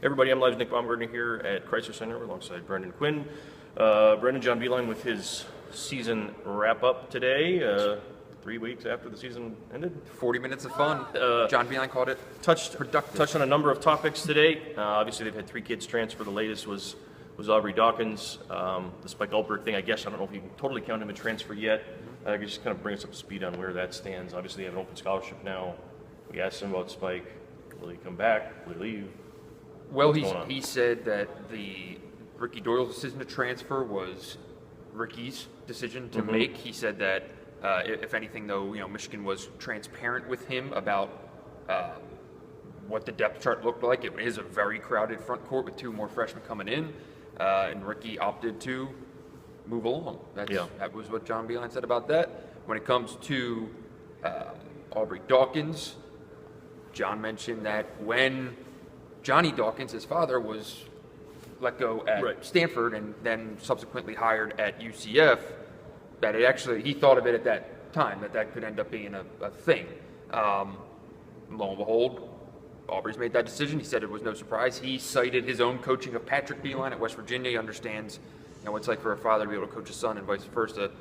Everybody, I'm MLive's Nick Baumgardner here at Crisler Center alongside Brendan Quinn. John Beilein with his season wrap-up today, 3 weeks after the season ended. 40 minutes of fun. John Beilein called it productive. Touched on a number of topics today. Obviously, they've had 3 kids transfer. The latest was Aubrey Dawkins. The Spike Alberg thing, I guess, I don't know if you can totally count him a transfer yet. I guess just kind of bring us up to speed on where that stands. Obviously, they have an open scholarship now. We asked him about Spike. Will he come back? Will he leave? Well, he said that the Ricky Doyle's decision to transfer was Ricky's decision to make. He said that if anything, though, Michigan was transparent with him about what the depth chart looked like. It is a very crowded front court with 2 more freshmen coming in, and Ricky opted to move along. That was what John Beilein said about that. When it comes to Aubrey Dawkins, John mentioned that when Johnny Dawkins, his father, was let go at Stanford and then subsequently hired at UCF, that he thought of it at that time, that could end up being a thing. Lo and behold, Aubrey's made that decision. He said it was no surprise. He cited his own coaching of Patrick Beilein at West Virginia. He understands what it's like for a father to be able to coach a son and vice versa,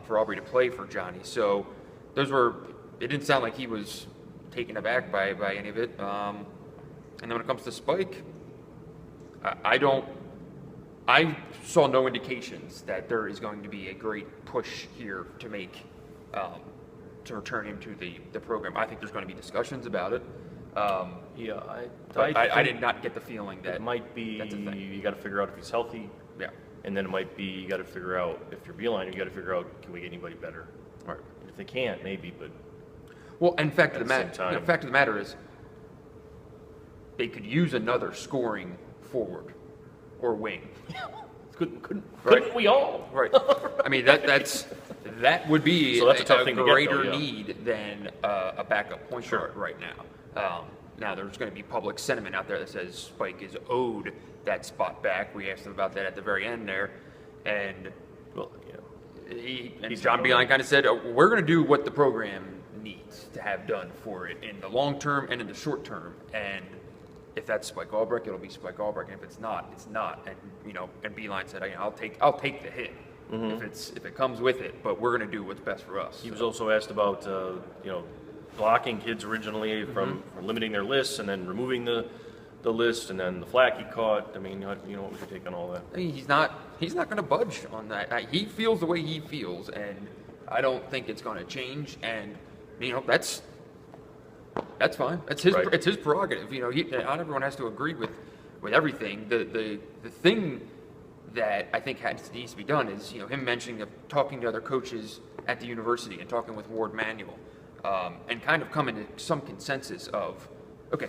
for Aubrey to play for Johnny. So it didn't sound like he was taken aback by any of it. And then when it comes to Spike, I saw no indications that there is going to be a great push here to make to return him to the program. I think there's going to be discussions about it. I did not get the feeling that it might be. That's a thing. You got to figure out if he's healthy. Yeah. And then it might be you got to figure out if you're Beilein, you got to figure out, can we get anybody better? Right. If they can't, maybe, but. Well, and fact of the matter is, they could use another scoring forward or wing. Couldn't we all? Right. I mean, that would be so that's a tough thing to get, greater though, need than a backup point guard right now. Now, there's going to be public sentiment out there that says Spike is owed that spot back. We asked him about that at the very end there, and John Beilein kind of said, we're going to do what the program needs to have done for it in the long term and in the short term, and if that's Spike Alberg, it'll be Spike Alberg, and if it's not, it's not. And Beilein said, I'll take the hit if it comes with it, but we're going to do what's best for us. He was also asked about blocking kids originally from limiting their lists and then removing the list, and then the flack he caught. I mean, what was your take on all that? I mean, he's not going to budge on that. He feels the way he feels, and I don't think it's going to change. And that's fine. It's his prerogative. Not everyone has to agree with everything. The thing that I think needs to be done is him mentioning talking to other coaches at the university and talking with Ward Manuel, and kind of coming to some consensus of, okay,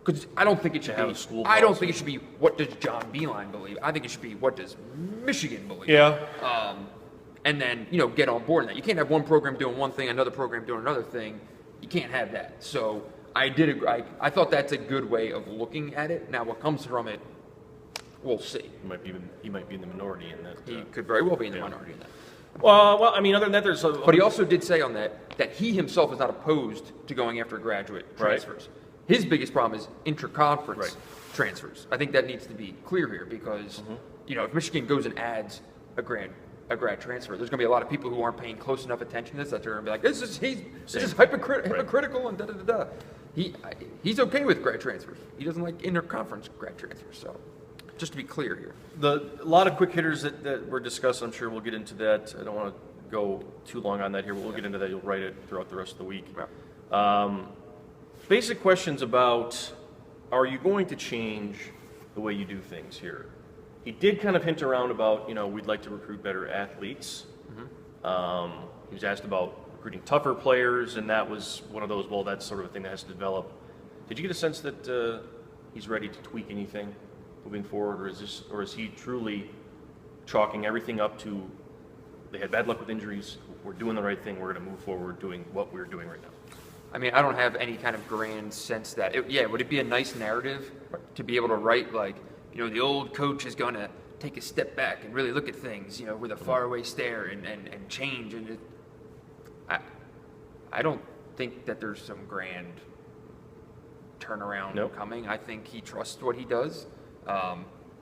because I don't think it should be. I don't think it should be what does John Beilein believe. I think it should be what does Michigan believe. Yeah. And then get on board in that. You can't have one program doing one thing, another program doing another thing. You can't have that. So I did agree. I thought that's a good way of looking at it. Now, what comes from it, we'll see. He might be in the minority in that. He could very well be in the minority in that. Well, I mean, other than that, there's. But he also did say on that he himself is not opposed to going after graduate transfers. Right. His biggest problem is interconference transfers. I think that needs to be clear here because if Michigan goes and adds a grad transfer, there's going to be a lot of people who aren't paying close enough attention to this that they're going to be like, this is hypocritical and da-da-da-da. He's okay with grad transfers. He doesn't like interconference grad transfers. So just to be clear here. A lot of quick hitters that were discussed, I'm sure we'll get into that. I don't want to go too long on that here, but we'll get into that. You'll write it throughout the rest of the week. Yeah. Basic questions about, are you going to change the way you do things here? He did kind of hint around about, we'd like to recruit better athletes. He was asked about recruiting tougher players, and that was one of those, well, that's sort of a thing that has to develop. Did you get a sense that he's ready to tweak anything moving forward, or is he truly chalking everything up to, they had bad luck with injuries, we're doing the right thing, we're going to move forward doing what we're doing right now? I mean, I don't have any kind of grand sense that, would it be a nice narrative to be able to write, like, the old coach is going to take a step back and really look at things, with a faraway stare and change. And I don't think that there's some grand turnaround coming. I think he trusts what he does.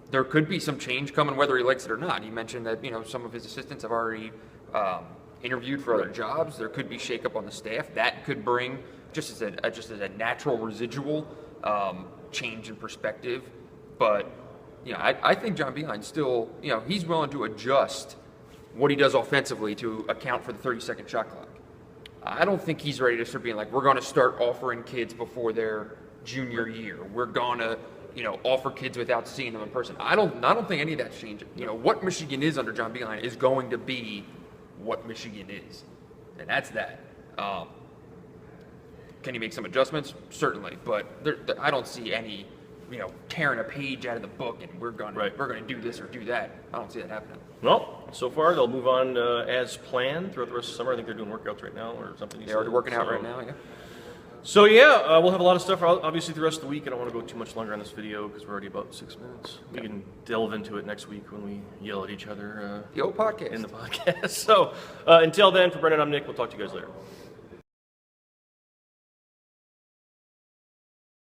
There could be some change coming, whether he likes it or not. He mentioned that some of his assistants have already interviewed for other jobs. There could be shakeup on the staff. That could bring just as a natural residual change in perspective. But I think John Beilein still he's willing to adjust what he does offensively to account for the 30-second shot clock. I don't think he's ready to start being like, we're going to start offering kids before their junior year. We're going to offer kids without seeing them in person. I don't think any of that's changing. What Michigan is under John Beilein is going to be what Michigan is, and that's that. Can he make some adjustments? Certainly, but I don't see any tearing a page out of the book and we're going to do this or do that. I don't see that happening. Well, so far they'll move on as planned throughout the rest of the summer. I think they're doing workouts right now or something. They're already working out right now, yeah. So yeah, we'll have a lot of stuff obviously the rest of the week. I don't want to go too much longer on this video because we're already about 6 minutes. We can delve into it next week when we yell at each other. The old podcast. In the podcast. So until then, for Brendan, I'm Nick. We'll talk to you guys later.